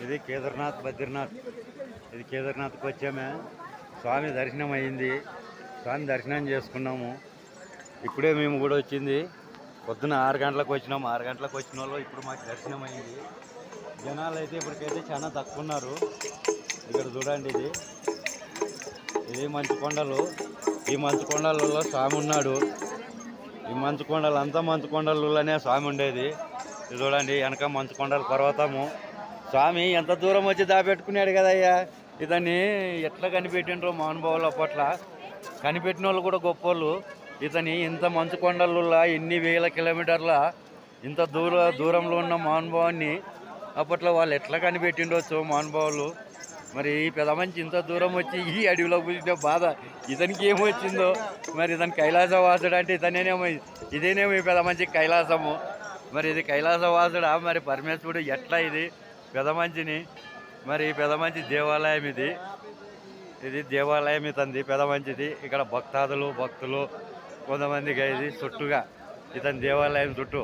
ఇది కేదార్నాథ్ బద్రీనాథ్. ఇది కేదార్నాథ్కి వచ్చామే. స్వామి దర్శనం అయ్యింది. స్వామి దర్శనం చేసుకున్నాము. ఇప్పుడే మేము కూడా వచ్చింది. పొద్దున 6 గంటలకు వచ్చినాము. 6 గంటలకు వచ్చిన వాళ్ళు ఇప్పుడు మాకు దర్శనం అయ్యింది. జనాలు అయితే ఇప్పటికైతే చాలా తక్కువ ఉన్నారు. ఇక్కడ చూడండి, ఇది మంచు కొండలు. ఈ మంచు కొండలలో స్వామి ఉన్నాడు. ఈ మంచు కొండలు అంతా మంచు కొండలలోనే స్వామి ఉండేది. ఇది చూడండి, వెనక మంచు కొండల పర్వతము. స్వామి ఎంత దూరం వచ్చి దాపెట్టుకున్నాడు కదయ్యా. ఇతన్ని ఎట్లా కనిపెట్టిండ్రో మహానుభావులు అప్పట్ల. కనిపెట్టిన వాళ్ళు కూడా గొప్పోళ్ళు. ఇతని ఇంత మంచు కొండలలో ఎన్ని వేల కిలోమీటర్ల ఇంత దూరంలో ఉన్న మహానుభావాన్ని అప్పట్లో వాళ్ళు ఎట్లా కనిపెట్టిండొచ్చు మహానుభావులు. మరి ఈ పెద్ద మంచి ఇంత దూరం వచ్చి ఈ అడవిలో పుట్టిన బాధ ఇతనికి ఏమొచ్చిందో. మరి ఇతను కైలాసవాసుడు అంటే ఇదేనేమో ఈ పెద్ద మంచి కైలాసము. మరి ఇది కైలాసవాసుడా మరి పరమేశ్వరుడు ఎట్లా ఇది పెద్ద మంచిని. మరి పెద్ద మంచి దేవాలయం ఇది దేవాలయం ఇతంది పెద్ద మంచిది. ఇక్కడ భక్తులు కొంతమందికి ఇది చుట్టుగా ఇతని దేవాలయం చుట్టూ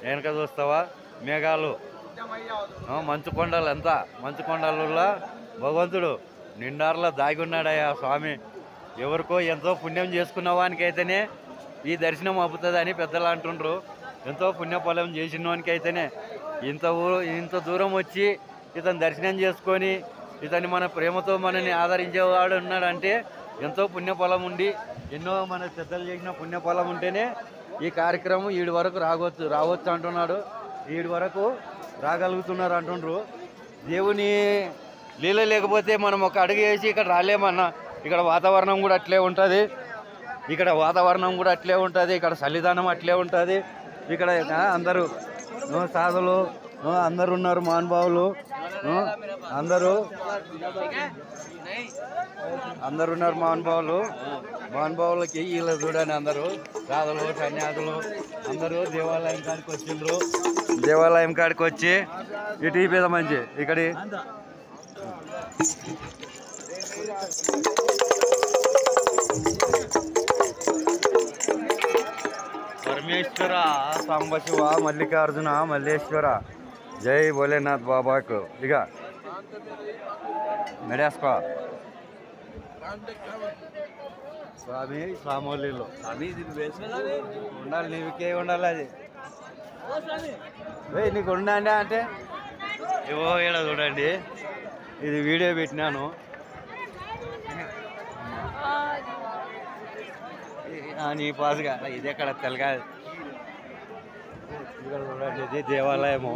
వెనక చూస్తావా మేఘాలు, మంచు కొండలు. అంతా మంచు కొండలలో భగవంతుడు నిండార్లో దాగి ఉన్నాడయ్యా స్వామి. ఎవరికో ఎంతో పుణ్యం చేసుకున్న వానికైతేనే ఈ దర్శనం అవుతుందని పెద్దలు అంటుండ్రు. ఎంతో పుణ్యఫలం చేసిన వానికి అయితేనే ఇంత దూరం వచ్చి ఇతను దర్శనం చేసుకొని ఇతన్ని మన ప్రేమతో మనని ఆదరించేవాడు ఉన్నాడంటే ఎంతో పుణ్యఫలం ఉండి ఎన్నో మన పెద్దలు చేసిన పుణ్యఫలం ఉంటేనే ఈ కార్యక్రమం ఈడి వరకు రావచ్చు అంటున్నాడు. ఈడి వరకు రాగలుగుతున్నారు అంటుండ్రు. దేవుని లీల లేకపోతే మనం ఒక అడుగు వేసి ఇక్కడ రాలేమన్నా. ఇక్కడ వాతావరణం కూడా అట్లే ఉంటుంది. ఇక్కడ చలిదానం అట్లే ఉంటుంది. ఇక్కడ అందరూ సాధులు అందరు ఉన్నారు, మహానుభావులు అందరూ ఉన్నారు. మహానుభావులకి వీళ్ళు చూడండి, అందరూ సాధులు సన్యాసులు అందరూ దేవాలయం కాడికి వచ్చి ఇటు ఈ పెద్ద మంచి ఇక్కడి పరమేశ్వర సాంబశివ మల్లికార్జున మల్లేశ్వర జై భోలేనాథ్ బాబాకు. ఇక మెడేసుకో స్వామి స్వామోళ్ళు ఉండాలి. నీకే ఉండాలి. అది నీకు ఉండండి అంటే ఏవో ఏడా చూడండి. ఇది వీడియో పెట్టినాను. నీ పాసుగా ఇది ఎక్కడ తెలగా. ఇక్కడ చూడండి, ఇది దేవాలయము.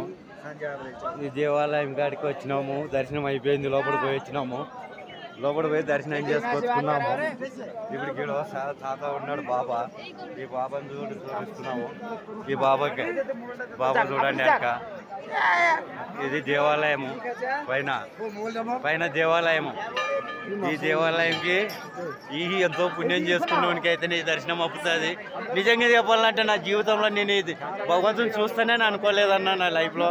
ఈ దేవాలయం కాడికి వచ్చినాము. దర్శనం అయిపోయింది. లోపలికి పోయి వచ్చినాము. లోపలికి పోయి దర్శనం చేసుకొచ్చుకున్నాము. ఇప్పుడు ఇక్కడ తాత ఉన్నాడు బాబా. ఈ బాబాని చూపిస్తున్నాము. ఈ బాబా చూడండి అక్క. ఇది దేవాలయము పైన దేవాలయము. ఈ దేవాలయంకి ఎంతో పుణ్యం చేసుకున్నవానికి అయితే నీ దర్శనం అప్పుతుంది. నిజంగా చెప్పాలంటే నా జీవితంలో నేను ఇది భగవంతుని చూస్తానే అనుకోలేదన్నా. నా లైఫ్లో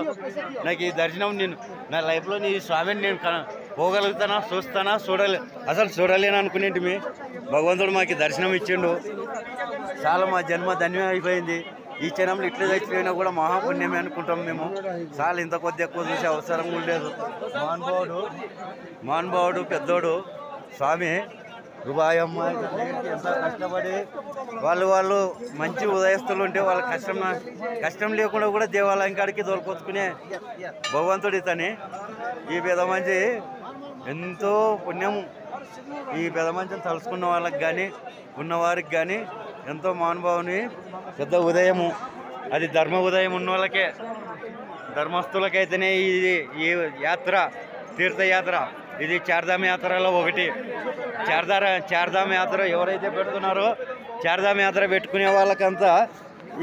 నాకు ఈ దర్శనం నా లైఫ్లో నీ స్వామిని నేను పోగలుగుతానా, చూస్తానా, అసలు చూడలేను అనుకునేంటి. భగవంతుడు మాకు దర్శనం ఇచ్చిండు. చాలా మా జన్మ ధన్యం అయిపోయింది. ఈ క్షణంలో ఇట్లా చచ్చిపోయినా కూడా మహాపుణ్యమే అనుకుంటాం మేము. చాలా ఇంత కొద్ది ఎక్కువ చూసే అవసరం కూడా లేదు. మహానుభావుడు పెద్దోడు స్వామి రూపాయమ్మ ఎంత కష్టపడి వాళ్ళు మంచి ఉదయస్తులు ఉంటే వాళ్ళ కష్టం లేకుండా కూడా దేవాలయం కాడికి దొరికొచ్చుకునే భగవంతుడు ఇతని. ఈ పెద్ద మంచి ఎంతో పుణ్యం. ఈ పెద్ద మంచిని తలుసుకున్న వాళ్ళకి కానీ ఉన్నవారికి కానీ ఎంతో మహానుభావుని పెద్ద ఉదయము. అది ధర్మ ఉదయం ఉన్న వాళ్ళకే, ధర్మస్థులకైతేనే ఈ యాత్ర తీర్థయాత్ర. ఇది చార్ధామ యాత్రలో ఒకటి. చార్ధామ యాత్ర ఎవరైతే పెడుతున్నారో చార్ధామ యాత్ర పెట్టుకునే వాళ్ళకంతా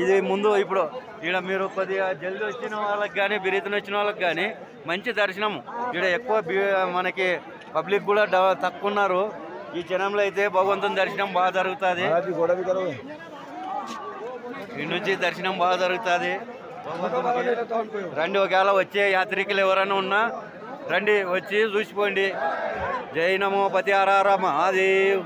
ఇది ముందు. ఇప్పుడు ఇక్కడ మీరు కొద్దిగా జల్దీ వచ్చిన వాళ్ళకి కానీ బిరీతిని వచ్చిన వాళ్ళకి కానీ మంచి దర్శనం. ఇక్కడ ఎక్కువ మనకి పబ్లిక్ కూడా తక్కువ ఉన్నారు. ఈ జనంలో అయితే భగవంతుని దర్శనం బాగా జరుగుతుంది. ఈ నుంచి దర్శనం బాగా జరుగుతుంది. రండి, ఒకవేళ వచ్చే యాత్రికులు ఎవరైనా ఉన్నా రండి, వచ్చి చూసిపోండి. జై నమో పతి హర హర మహాదేవ్.